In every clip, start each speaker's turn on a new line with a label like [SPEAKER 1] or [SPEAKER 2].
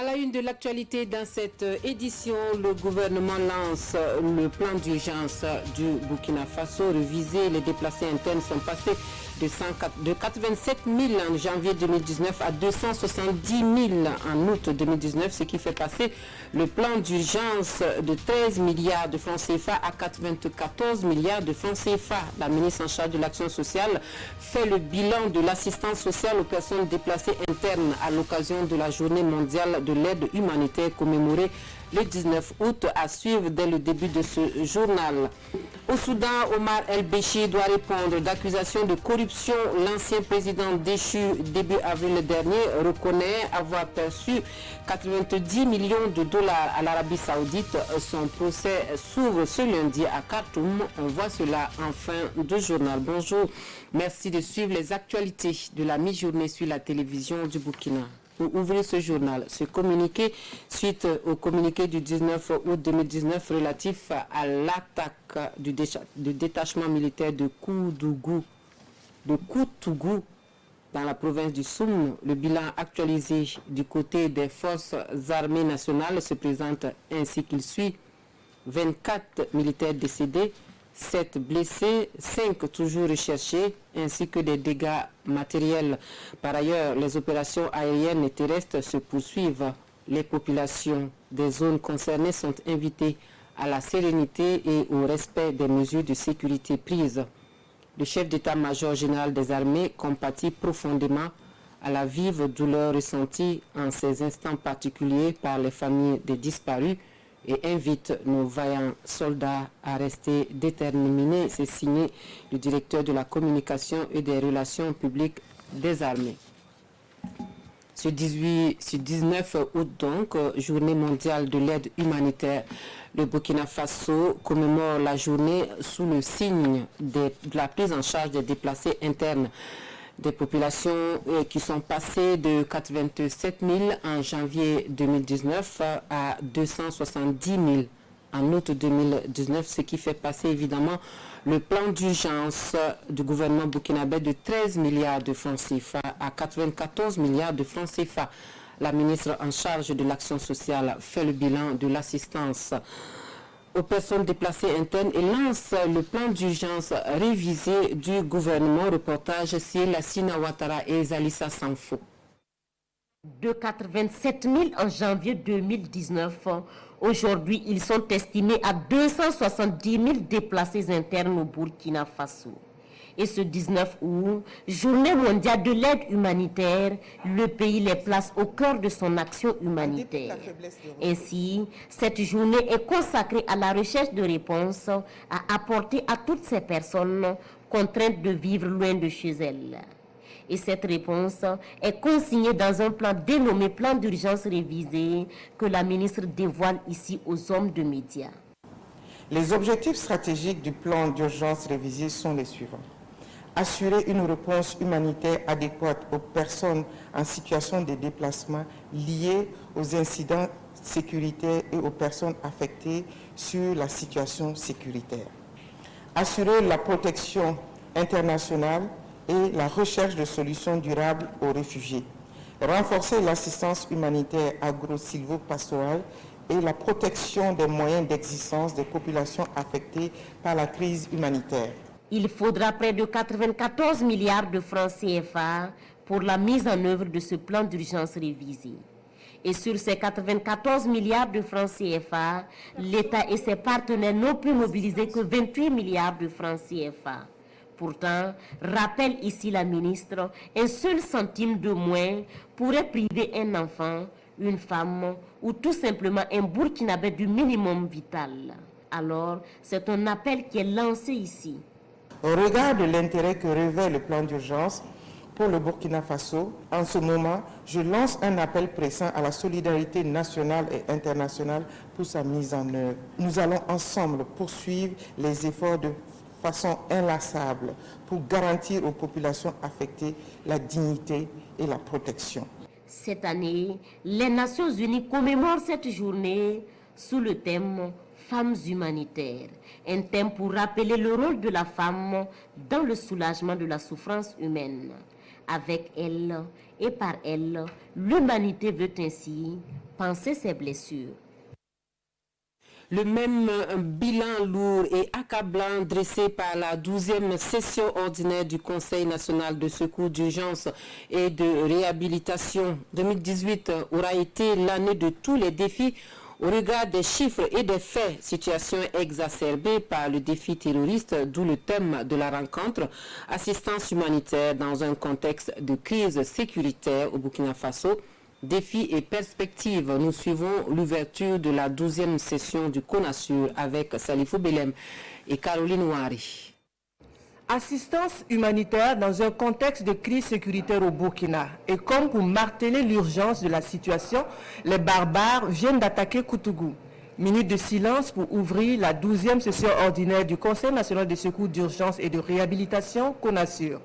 [SPEAKER 1] À la une de l'actualité dans cette édition, le gouvernement lance le plan d'urgence du Burkina Faso révisé. Les déplacés internes sont passés de 87 000 en janvier 2019 à 270 000 en août 2019, ce qui fait passer le plan d'urgence de 13 milliards de francs CFA à 94 milliards de francs CFA. La ministre en charge de l'action sociale fait le bilan de l'assistance sociale aux personnes déplacées internes à l'occasion de la journée mondiale de l'aide humanitaire commémorée le 19 août, à suivre dès le début de ce journal. Au Soudan, Omar El-Béchir doit répondre d'accusations de corruption. L'ancien président déchu début avril dernier reconnaît avoir perçu 90 millions de dollars à l'Arabie Saoudite. Son procès s'ouvre ce lundi à Khartoum. On voit cela en fin de journal. Bonjour, merci de suivre les actualités de la mi-journée sur la télévision du Burkina. Pour ouvrir ce journal, ce communiqué suite au communiqué du 19 août 2019 relatif à l'attaque du détachement militaire de Koutougou dans la province du Soum. Le bilan actualisé du côté des forces armées nationales se présente ainsi qu'il suit: 24 militaires décédés, 7 blessés, 5 toujours recherchés, ainsi que des dégâts matériels. Par ailleurs, les opérations aériennes et terrestres se poursuivent. Les populations des zones concernées sont invitées à la sérénité et au respect des mesures de sécurité prises. Le chef d'état-major général des armées compatit profondément à la vive douleur ressentie en ces instants particuliers par les familles des disparus et invite nos vaillants soldats à rester déterminés. C'est signé le directeur de la communication et des relations publiques des armées. Ce 19 août donc, journée mondiale de l'aide humanitaire, le Burkina Faso commémore la journée sous le signe de la prise en charge des déplacés internes. Des populations qui sont passées de 87 000 en janvier 2019 à 270 000 en août 2019, ce qui fait passer évidemment le plan d'urgence du gouvernement burkinabé de 13 milliards de francs CFA à 94 milliards de francs CFA. La ministre en charge de l'action sociale fait le bilan de l'assistance aux personnes déplacées internes et lance le plan d'urgence révisé du gouvernement. Reportage sur Lassina Ouattara et Zalissa Sanfo.
[SPEAKER 2] De 87 000 en janvier 2019, aujourd'hui ils sont estimés à 270 000 déplacés internes au Burkina Faso. Et ce 19 août, journée mondiale de l'aide humanitaire, le pays les place au cœur de son action humanitaire. Ainsi, cette journée est consacrée à la recherche de réponses à apporter à toutes ces personnes contraintes de vivre loin de chez elles. Et cette réponse est consignée dans un plan dénommé plan d'urgence révisé que la ministre dévoile ici aux hommes de médias.
[SPEAKER 3] Les objectifs stratégiques du plan d'urgence révisé sont les suivants. Assurer une réponse humanitaire adéquate aux personnes en situation de déplacement liés aux incidents sécuritaires et aux personnes affectées sur la situation sécuritaire. Assurer la protection internationale et la recherche de solutions durables aux réfugiés. Renforcer l'assistance humanitaire agro-silvo-pastorale et la protection des moyens d'existence des populations affectées par la crise humanitaire.
[SPEAKER 2] Il faudra près de 94 milliards de francs CFA pour la mise en œuvre de ce plan d'urgence révisé. Et sur ces 94 milliards de francs CFA, l'État et ses partenaires n'ont pu mobiliser que 28 milliards de francs CFA. Pourtant, rappelle ici la ministre, un seul centime de moins pourrait priver un enfant, une femme ou tout simplement un Burkinabé du minimum vital. Alors, c'est un appel qui est lancé ici.
[SPEAKER 3] Au regard de l'intérêt que revêt le plan d'urgence pour le Burkina Faso, en ce moment, je lance un appel pressant à la solidarité nationale et internationale pour sa mise en œuvre. Nous allons ensemble poursuivre les efforts de façon inlassable pour garantir aux populations affectées la dignité et la protection.
[SPEAKER 2] Cette année, les Nations Unies commémorent cette journée sous le thème Femmes humanitaires, un thème pour rappeler le rôle de la femme dans le soulagement de la souffrance humaine. Avec elle et par elle, l'humanité veut ainsi panser ses blessures.
[SPEAKER 1] Le même bilan lourd et accablant dressé par la 12e session ordinaire du Conseil national de secours d'urgence et de réhabilitation 2018 aura été l'année de tous les défis au regard des chiffres et des faits, situation exacerbée par le défi terroriste, d'où le thème de la rencontre, assistance humanitaire dans un contexte de crise sécuritaire au Burkina Faso. Défis et perspectives, nous suivons l'ouverture de la 12e session du CONASUR avec Salifou Belem et Caroline Ouari.
[SPEAKER 3] Assistance humanitaire dans un contexte de crise sécuritaire au Burkina. Et comme pour marteler l'urgence de la situation, les barbares viennent d'attaquer Koutougou. Minute de silence pour ouvrir la 12e session ordinaire du Conseil national de secours d'urgence et de réhabilitation CONASUR.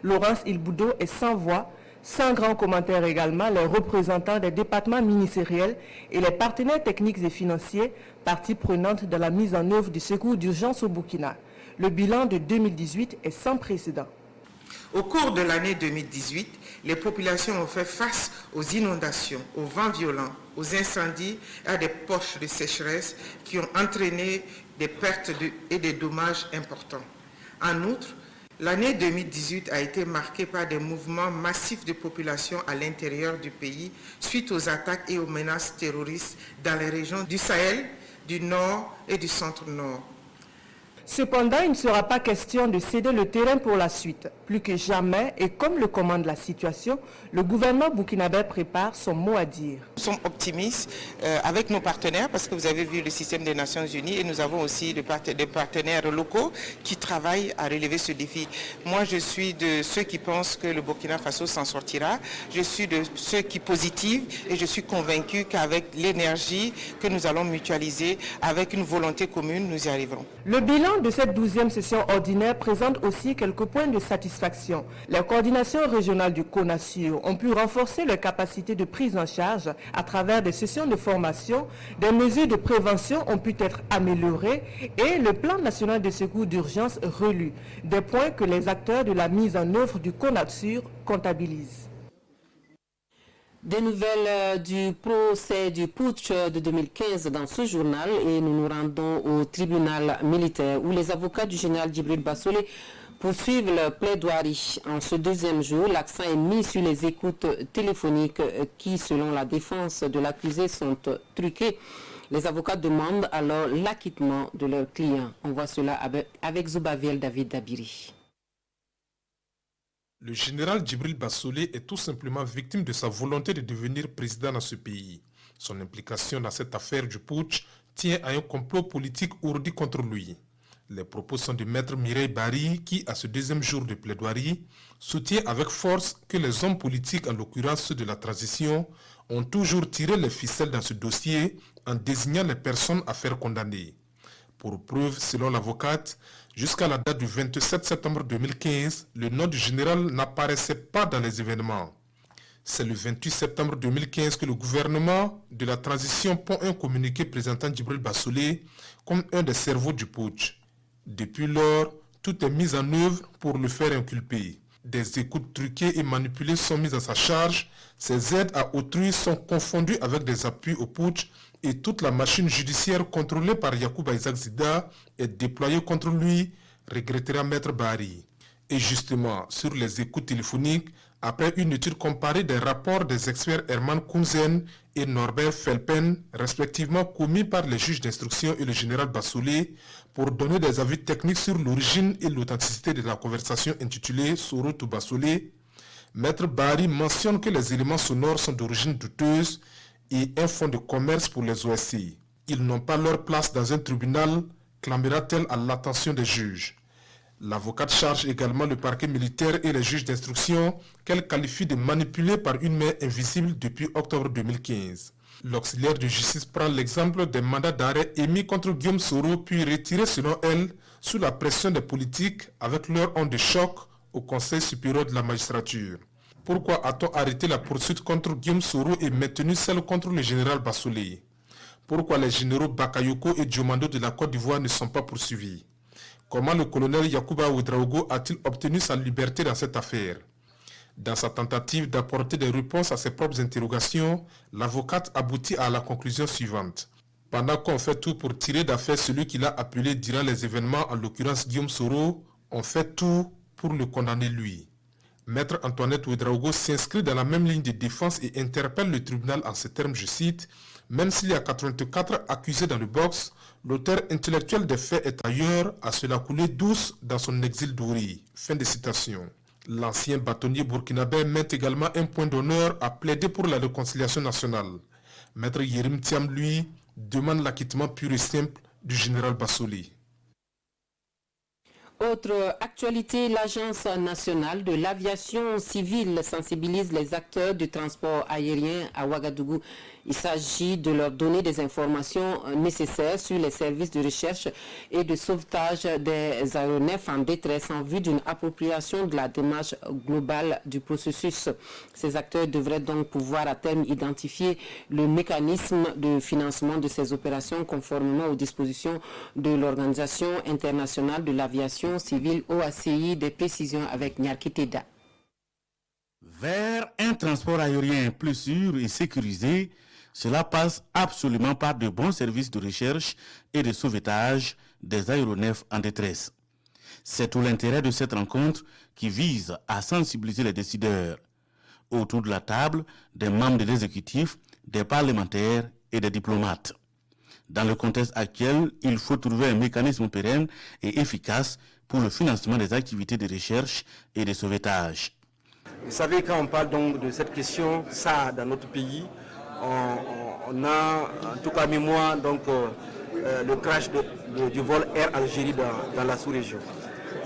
[SPEAKER 3] Laurence Ilboudo est sans voix. Sans grand commentaire également, les représentants des départements ministériels et les partenaires techniques et financiers, parties prenantes dans la mise en œuvre du secours d'urgence au Burkina. Le bilan de 2018 est sans précédent. Au cours de l'année 2018, les populations ont fait face aux inondations, aux vents violents, aux incendies et à des poches de sécheresse qui ont entraîné des pertes et des dommages importants. En outre, l'année 2018 a été marquée par des mouvements massifs de population à l'intérieur du pays suite aux attaques et aux menaces terroristes dans les régions du Sahel, du Nord et du Centre-Nord. Cependant, il ne sera pas question de céder le terrain pour la suite. Plus que jamais, et comme le commande la situation, le gouvernement burkinabé prépare son mot à dire. Nous sommes optimistes avec nos partenaires parce que vous avez vu le système des Nations Unies et nous avons aussi des partenaires locaux qui travaillent à relever ce défi. Moi, je suis de ceux qui pensent que le Burkina Faso s'en sortira. Je suis de ceux qui positivent et je suis convaincu qu'avec l'énergie que nous allons mutualiser, avec une volonté commune, nous y arriverons. Le bilan de cette 12e session ordinaire présente aussi quelques points de satisfaction. Les coordinations régionales du CONASUR ont pu renforcer leurs capacités de prise en charge à travers des sessions de formation, des mesures de prévention ont pu être améliorées et le plan national de secours d'urgence relu, des points que les acteurs de la mise en œuvre du CONASUR comptabilisent.
[SPEAKER 1] Des nouvelles du procès du putsch de 2015 dans ce journal et nous nous rendons au tribunal militaire où les avocats du général Djibril Bassolé poursuivent leur plaidoirie. En ce deuxième jour, l'accent est mis sur les écoutes téléphoniques qui, selon la défense de l'accusé, sont truquées. Les avocats demandent alors l'acquittement de leurs clients. On voit cela avec Zoubaviel David Dabiri.
[SPEAKER 4] Le général Djibril Bassolé est tout simplement victime de sa volonté de devenir président dans ce pays. Son implication dans cette affaire du putsch tient à un complot politique ourdi contre lui. Les propos sont de maître Mireille Barry qui, à ce deuxième jour de plaidoirie, soutient avec force que les hommes politiques, en l'occurrence ceux de la transition, ont toujours tiré les ficelles dans ce dossier en désignant les personnes à faire condamner. Pour preuve, selon l'avocate, jusqu'à la date du 27 septembre 2015, le nom du général n'apparaissait pas dans les événements. C'est le 28 septembre 2015 que le gouvernement de la transition pond un communiqué présentant Djibril Bassolé comme un des cerveaux du putsch. Depuis lors, tout est mis en œuvre pour le faire inculper. Des écoutes truquées et manipulées sont mises à sa charge, ses aides à autrui sont confondues avec des appuis au putsch et toute la machine judiciaire contrôlée par Yacouba Isaac Zida est déployée contre lui, regrettera Maître Barry. Et justement, sur les écoutes téléphoniques, après une étude comparée des rapports des experts Herman Kunzen et Norbert Felpen, respectivement commis par les juges d'instruction et le général Bassolé, pour donner des avis techniques sur l'origine et l'authenticité de la conversation intitulée Soro to Bassolé, Maître Barry mentionne que les éléments sonores sont d'origine douteuse et un fonds de commerce pour les OSCI. Ils n'ont pas leur place dans un tribunal, clamera-t-elle à l'attention des juges. L'avocate charge également le parquet militaire et les juges d'instruction qu'elle qualifie de manipulés par une main invisible depuis octobre 2015. L'auxiliaire de justice prend l'exemple des mandats d'arrêt émis contre Guillaume Soro puis retirés selon elle sous la pression des politiques avec leur onde de choc au Conseil supérieur de la magistrature. Pourquoi a-t-on arrêté la poursuite contre Guillaume Soro et maintenu celle contre le général Bassolé? Pourquoi les généraux Bakayoko et Diomando de la Côte d'Ivoire ne sont pas poursuivis? Comment le colonel Yacouba Ouedraogo a-t-il obtenu sa liberté dans cette affaire? Dans sa tentative d'apporter des réponses à ses propres interrogations, l'avocate aboutit à la conclusion suivante. Pendant qu'on fait tout pour tirer d'affaire celui qu'il a appelé durant les événements, en l'occurrence Guillaume Soro, on fait tout pour le condamner lui. Maître Antoinette Ouedraogo s'inscrit dans la même ligne de défense et interpelle le tribunal en ces termes, je cite, « Même s'il y a 84 accusés dans le box, l'auteur intellectuel des faits est ailleurs, à se la couler douce dans son exil d'Ouri. » Fin de citation. L'ancien bâtonnier burkinabé met également un point d'honneur à plaider pour la réconciliation nationale. Maître Yérim Thiam, lui, demande l'acquittement pur et simple du général Bassouli.
[SPEAKER 1] Autre actualité, l'Agence nationale de l'aviation civile sensibilise les acteurs du transport aérien à Ouagadougou. Il s'agit de leur donner des informations nécessaires sur les services de recherche et de sauvetage des aéronefs en détresse en vue d'une appropriation de la démarche globale du processus. Ces acteurs devraient donc pouvoir à terme identifier le mécanisme de financement de ces opérations conformément aux dispositions de l'Organisation internationale de l'aviation civile OACI. Des précisions avec Nyarki Teda.
[SPEAKER 5] Vers un transport aérien plus sûr et sécurisé, cela passe absolument par de bons services de recherche et de sauvetage des aéronefs en détresse. C'est tout l'intérêt de cette rencontre qui vise à sensibiliser les décideurs. Autour de la table, des membres de l'exécutif, des parlementaires et des diplomates. Dans le contexte actuel, il faut trouver un mécanisme pérenne et efficace pour le financement des activités de recherche et de sauvetage.
[SPEAKER 6] Vous savez, quand on parle donc de cette question, ça, dans notre pays, on a en tout cas mémoire donc, le crash du vol Air Algérie dans la sous-région.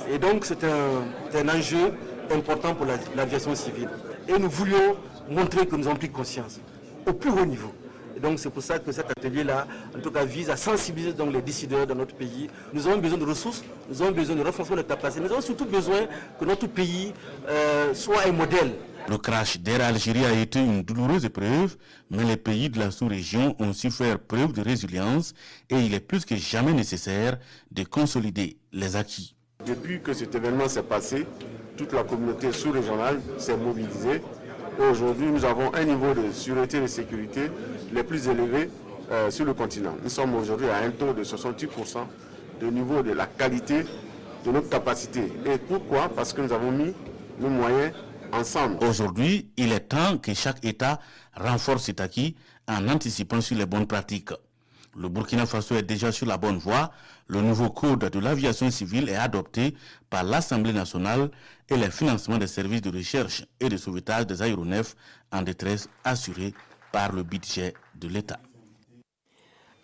[SPEAKER 6] Et donc c'est un enjeu important pour l'aviation civile. Et nous voulions montrer que nous avons pris conscience au plus haut niveau. Et donc c'est pour ça que cet atelier-là, en tout cas, vise à sensibiliser donc, les décideurs de notre pays. Nous avons besoin de ressources, nous avons besoin de renforcement de capacités, nous avons surtout besoin que notre pays soit un modèle.
[SPEAKER 5] Le crash d'Air Algérie a été une douloureuse épreuve, mais les pays de la sous-région ont su faire preuve de résilience et il est plus que jamais nécessaire de consolider les acquis.
[SPEAKER 7] Depuis que cet événement s'est passé, toute la communauté sous-régionale s'est mobilisée. Aujourd'hui, nous avons un niveau de sûreté et de sécurité les plus élevés sur le continent. Nous sommes aujourd'hui à un taux de 68% de niveau de la qualité de notre capacité. Et pourquoi? Parce que nous avons mis nos moyens ensemble.
[SPEAKER 5] Aujourd'hui, il est temps que chaque État renforce cet acquis en anticipant sur les bonnes pratiques. Le Burkina Faso est déjà sur la bonne voie. Le nouveau code de l'aviation civile est adopté par l'Assemblée nationale et les financements des services de recherche et de sauvetage des aéronefs en détresse assurés par le budget de l'État.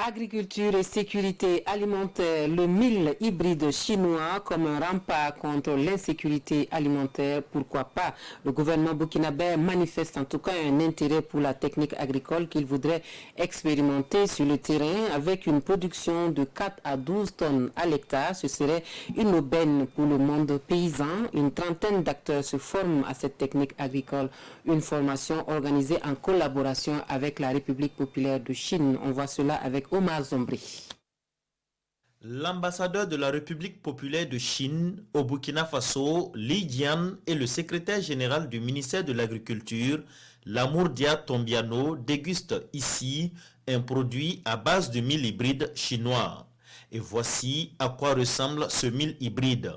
[SPEAKER 1] Agriculture et sécurité alimentaire, le mil hybride chinois comme un rempart contre l'insécurité alimentaire, pourquoi pas? Le gouvernement burkinabé manifeste en tout cas un intérêt pour la technique agricole qu'il voudrait expérimenter sur le terrain avec une production de 4 à 12 tonnes à l'hectare. Ce serait une aubaine pour le monde paysan. Une trentaine d'acteurs se forment à cette technique agricole. Une formation organisée en collaboration avec la République populaire de Chine. On voit cela avec Omar Zombri.
[SPEAKER 8] L'ambassadeur de la République populaire de Chine au Burkina Faso, Li Jian, et le secrétaire général du ministère de l'Agriculture, Lamourdia Tombiano, dégustent ici un produit à base de mil hybride chinois. Et voici à quoi ressemble ce mil hybride.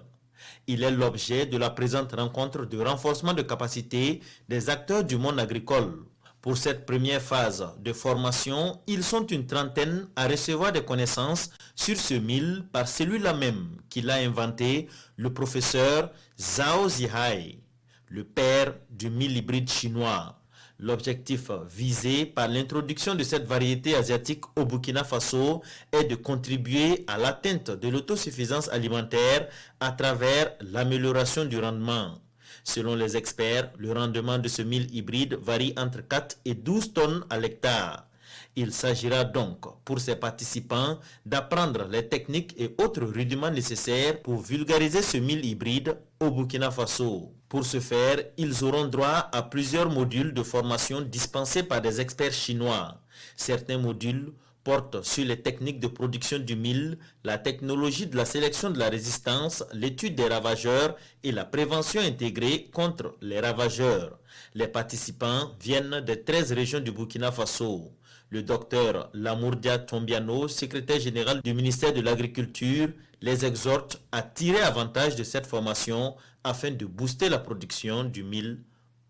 [SPEAKER 8] Il est l'objet de la présente rencontre de renforcement de capacité des acteurs du monde agricole. Pour cette première phase de formation, ils sont une trentaine à recevoir des connaissances sur ce mil par celui-là même qui l'a inventé, le professeur Zhao Zihai, le père du mil hybride chinois. L'objectif visé par l'introduction de cette variété asiatique au Burkina Faso est de contribuer à l'atteinte de l'autosuffisance alimentaire à travers l'amélioration du rendement. Selon les experts, le rendement de ce mil hybride varie entre 4 et 12 tonnes à l'hectare. Il s'agira donc pour ces participants d'apprendre les techniques et autres rudiments nécessaires pour vulgariser ce mil hybride au Burkina Faso. Pour ce faire, ils auront droit à plusieurs modules de formation dispensés par des experts chinois. Certains modules porte sur les techniques de production du mil, la technologie de la sélection de la résistance, l'étude des ravageurs et la prévention intégrée contre les ravageurs. Les participants viennent des 13 régions du Burkina Faso. Le docteur Lamourdia Tombiano, secrétaire général du ministère de l'Agriculture, les exhorte à tirer avantage de cette formation afin de booster la production du mil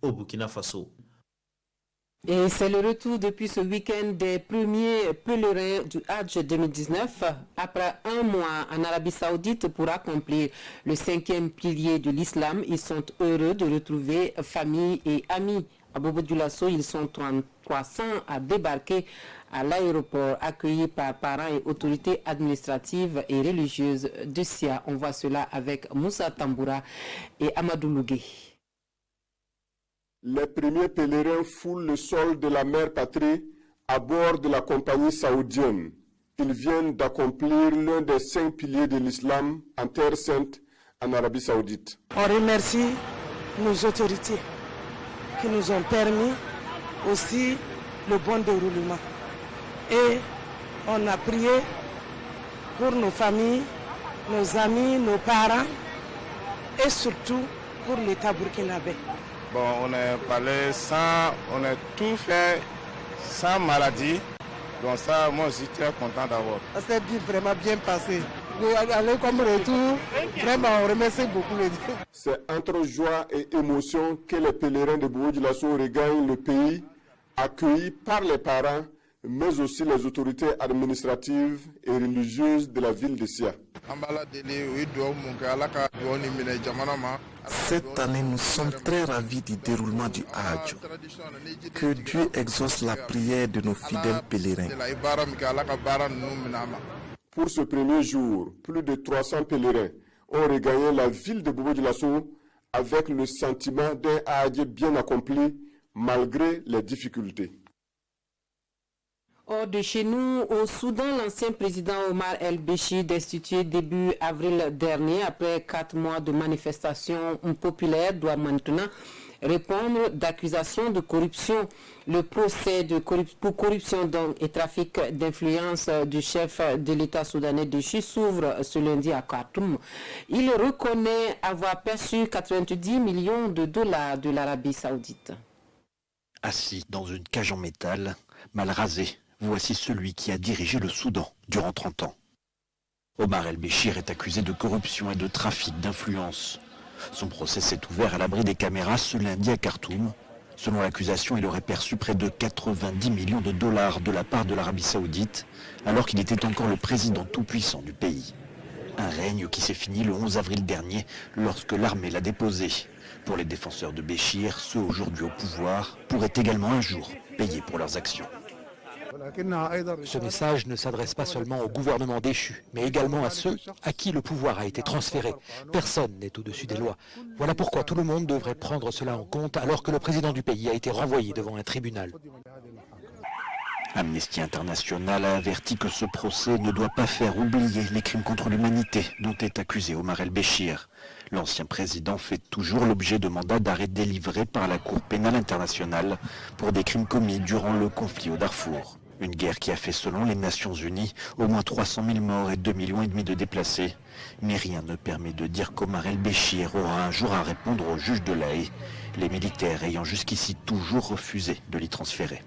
[SPEAKER 8] au Burkina Faso.
[SPEAKER 1] Et c'est le retour depuis ce week-end des premiers pèlerins du Hajj 2019 après un mois en Arabie Saoudite pour accomplir le 5e pilier de l'islam. Ils sont heureux de retrouver famille et amis. À Bobo Dioulasso, ils sont 300 à débarquer à l'aéroport, accueillis par parents et autorités administratives et religieuses de Sia. On voit cela avec Moussa Tamboura et Amadou Lougué.
[SPEAKER 9] Les premiers pèlerins foulent le sol de la mère patrie à bord de la compagnie saoudienne. Ils viennent d'accomplir l'un des 5 piliers de l'islam en terre sainte en Arabie Saoudite.
[SPEAKER 10] On remercie nos autorités qui nous ont permis aussi le bon déroulement. Et on a prié pour nos familles, nos amis, nos parents et surtout pour l'État burkinabé.
[SPEAKER 11] Bon, on a parlé sans, on a tout fait sans maladie. Donc ça, moi je suis très content d'avoir.
[SPEAKER 10] Ça s'est vraiment bien passé. Aller comme retour, vraiment on remercie beaucoup les Dieu.
[SPEAKER 9] C'est entre joie et émotion que les pèlerins de Bobo Dioulasso regagnent le pays, accueillis par les parents, mais aussi les autorités administratives et religieuses de la ville de Sia.
[SPEAKER 12] Cette année, nous sommes très ravis du déroulement du Hajj. Que Dieu exauce la prière de nos fidèles pèlerins.
[SPEAKER 9] Pour ce premier jour, plus de 300 pèlerins ont regagné la ville de Bobo Dioulasso avec le sentiment d'un Hajj bien accompli malgré les difficultés.
[SPEAKER 1] Hors de chez nous, au Soudan, l'ancien président Omar El-Béchir, destitué début avril dernier, après 4 mois de manifestations populaires, doit maintenant répondre d'accusations de corruption. Le procès pour corruption et trafic d'influence du chef de l'État soudanais déchu s'ouvre ce lundi à Khartoum. Il reconnaît avoir perçu 90 millions de dollars de l'Arabie Saoudite.
[SPEAKER 13] Assis dans une cage en métal, mal rasé, voici celui qui a dirigé le Soudan durant 30 ans. Omar El-Béchir est accusé de corruption et de trafic d'influence. Son procès s'est ouvert à l'abri des caméras ce lundi à Khartoum. Selon l'accusation, il aurait perçu près de 90 millions de dollars de la part de l'Arabie Saoudite, alors qu'il était encore le président tout-puissant du pays. Un règne qui s'est fini le 11 avril dernier, lorsque l'armée l'a déposé. Pour les défenseurs de Béchir, ceux aujourd'hui au pouvoir pourraient également un jour payer pour leurs actions.
[SPEAKER 14] Ce message ne s'adresse pas seulement au gouvernement déchu, mais également à ceux à qui le pouvoir a été transféré. Personne n'est au-dessus des lois. Voilà pourquoi tout le monde devrait prendre cela en compte alors que le président du pays a été renvoyé devant un tribunal.
[SPEAKER 13] Amnesty International a averti que ce procès ne doit pas faire oublier les crimes contre l'humanité dont est accusé Omar El-Béchir. L'ancien président fait toujours l'objet de mandats d'arrêt délivrés par la Cour pénale internationale pour des crimes commis durant le conflit au Darfour. Une guerre qui a fait, selon les Nations Unies, au moins 300 000 morts et 2,5 millions de déplacés. Mais rien ne permet de dire qu'Omar El-Béchir aura un jour à répondre au juge de La Haye, les militaires ayant jusqu'ici toujours refusé de l'y transférer.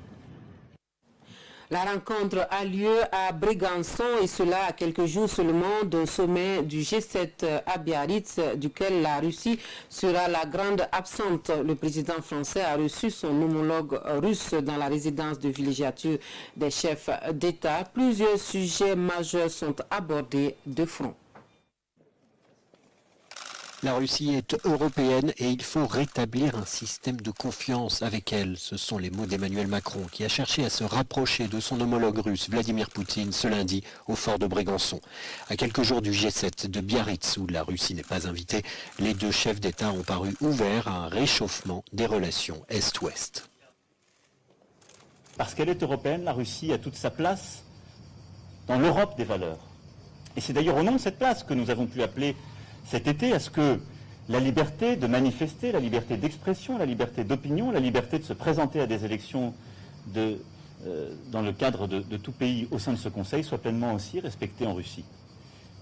[SPEAKER 1] La rencontre a lieu à Brégançon et cela à quelques jours seulement d'un sommet du G7 à Biarritz, duquel la Russie sera la grande absente. Le président français a reçu son homologue russe dans la résidence de villégiature des chefs d'État. Plusieurs sujets majeurs sont abordés de front.
[SPEAKER 14] La Russie est européenne et il faut rétablir un système de confiance avec elle. Ce sont les mots d'Emmanuel Macron qui a cherché à se rapprocher de son homologue russe Vladimir Poutine ce lundi au fort de Brégançon. À quelques jours du G7 de Biarritz où la Russie n'est pas invitée, les deux chefs d'État ont paru ouverts à un réchauffement des relations Est-Ouest.
[SPEAKER 15] Parce qu'elle est européenne, la Russie a toute sa place dans l'Europe des valeurs. Et c'est d'ailleurs au nom de cette place que nous avons pu appeler cet été à ce que la liberté de manifester, la liberté d'expression, la liberté d'opinion, la liberté de se présenter à des élections de dans le cadre de tout pays au sein de ce Conseil, soit pleinement aussi respectée en Russie.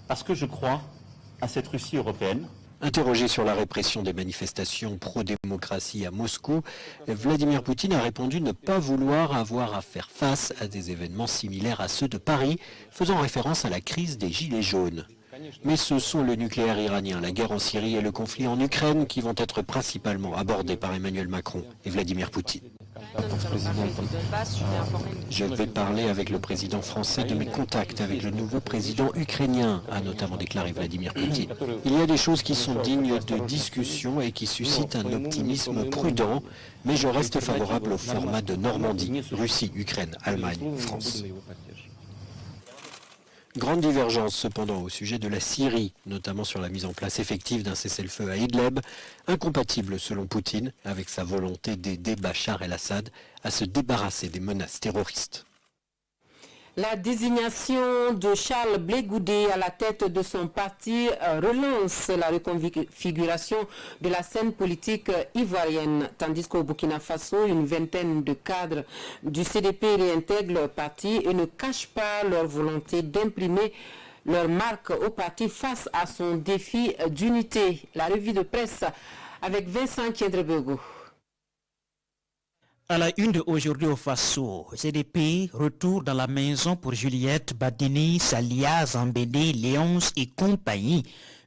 [SPEAKER 15] Parce que je crois à cette Russie européenne.
[SPEAKER 14] Interrogé sur la répression des manifestations pro-démocratie à Moscou, Vladimir Poutine a répondu ne pas vouloir avoir à faire face à des événements similaires à ceux de Paris, faisant référence à la crise des Gilets jaunes. Mais ce sont le nucléaire iranien, la guerre en Syrie et le conflit en Ukraine qui vont être principalement abordés par Emmanuel Macron et Vladimir Poutine. Je vais parler avec le président français de mes contacts avec le nouveau président ukrainien, a notamment déclaré Vladimir Poutine. Il y a des choses qui sont dignes de discussion et qui suscitent un optimisme prudent, mais je reste favorable au format de Normandie, Russie, Ukraine, Allemagne, France. Grande divergence cependant au sujet de la Syrie, notamment sur la mise en place effective d'un cessez-le-feu à Idlib, incompatible selon Poutine avec sa volonté d'aider Bachar el-Assad à se débarrasser des menaces terroristes.
[SPEAKER 1] La désignation de Charles Blé Goudé à la tête de son parti relance la reconfiguration de la scène politique ivoirienne, tandis qu'au Burkina Faso, une vingtaine de cadres du CDP réintègrent leur parti et ne cachent pas leur volonté d'imprimer leur marque au parti face à son défi d'unité. La revue de presse avec Vincent Kiendrebego.
[SPEAKER 16] À la une de aujourd'hui au Faso, CDP, retour dans la maison pour Juliette, Badini, Salia, Zambédé, Léonce et compagnie,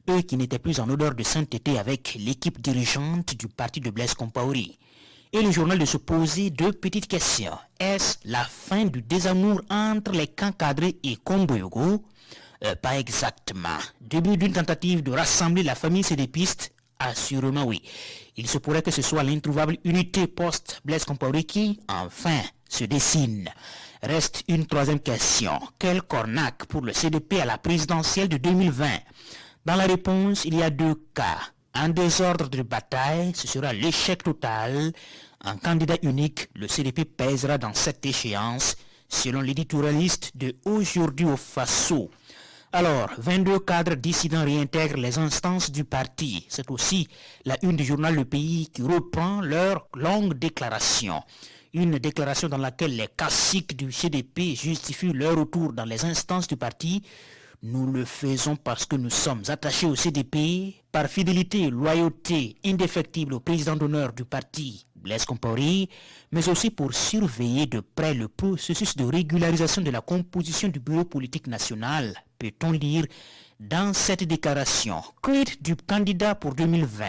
[SPEAKER 16] eux qui n'étaient plus en odeur de sainteté avec l'équipe dirigeante du parti de Blaise Compaoré. Et le journal de se poser deux petites questions. Est-ce la fin du désamour entre les camps cadrés et Komboyogo? Pas exactement. Début d'une tentative de rassembler la famille CDPiste? Assurément oui. Il se pourrait que ce soit l'introuvable unité post-Blaise Compaoré qui, enfin, se dessine. Reste une troisième question. Quel cornac pour le CDP à la présidentielle de 2020? Dans la réponse, il y a deux cas. En désordre de bataille, ce sera l'échec total. En candidat unique, le CDP pèsera dans cette échéance, selon l'éditorialiste de Aujourd'hui au Faso. Alors, 22 cadres dissidents réintègrent les instances du parti. C'est aussi la une du journal Le Pays qui reprend leur longue déclaration. Une déclaration dans laquelle les caciques du CDP justifient leur retour dans les instances du parti. Nous le faisons parce que nous sommes attachés au CDP, par fidélité et loyauté indéfectible au président d'honneur du parti, Blaise Compaoré, mais aussi pour surveiller de près le processus de régularisation de la composition du bureau politique national, peut-on lire dans cette déclaration. Quid du candidat pour 2020?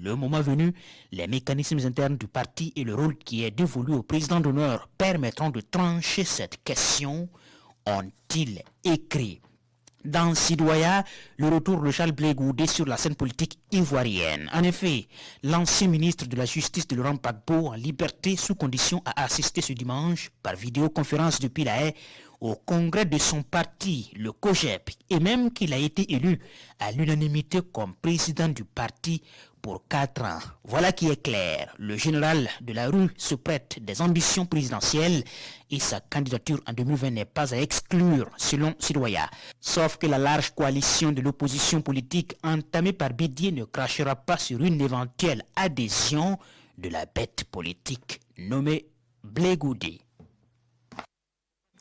[SPEAKER 16] Le moment venu, les mécanismes internes du parti et le rôle qui est dévolu au président d'honneur permettront de trancher cette question, ont-ils écrit. Dans Sidoya, le retour de Charles Blé Goudé sur la scène politique ivoirienne. En effet, l'ancien ministre de la Justice de Laurent Gbagbo en liberté sous condition a assisté ce dimanche par vidéoconférence depuis La Haye au congrès de son parti, le COGEP, et même qu'il a été élu à l'unanimité comme président du parti pour 4 ans. Voilà qui est clair. Le général de la rue se prête des ambitions présidentielles et sa candidature en 2020 n'est pas à exclure, selon Sidoya. Sauf que la large coalition de l'opposition politique entamée par Bédié ne crachera pas sur une éventuelle adhésion de la bête politique nommée Blé Goudé.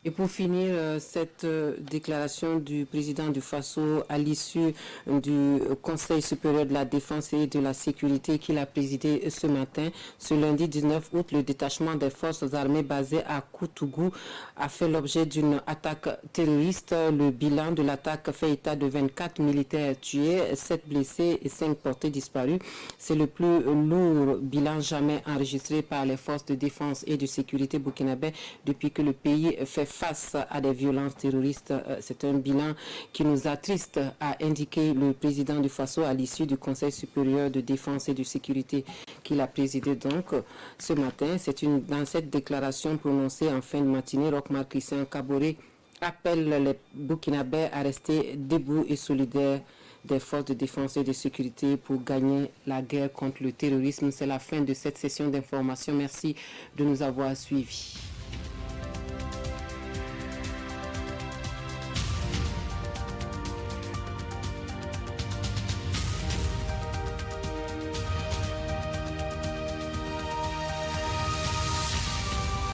[SPEAKER 1] Et pour finir, cette déclaration du président du Faso à l'issue du Conseil supérieur de la défense et de la sécurité qu'il a présidé ce matin, ce lundi 19 août, le détachement des forces armées basé à Koutougou a fait l'objet d'une attaque terroriste. Le bilan de l'attaque fait état de 24 militaires tués, 7 blessés et 5 portés disparus. C'est le plus lourd bilan jamais enregistré par les forces de défense et de sécurité burkinabè depuis que le pays fait face à des violences terroristes. C'est un bilan qui nous attriste, a indiqué le président du Faso à l'issue du Conseil supérieur de défense et de sécurité qu'il a présidé donc ce matin. Dans cette déclaration prononcée en fin de matinée, Rochmar Christian Kaboré appelle les Burkinabés à rester debout et solidaires des forces de défense et de sécurité pour gagner la guerre contre le terrorisme. C'est la fin de cette session d'information. Merci de nous avoir suivis.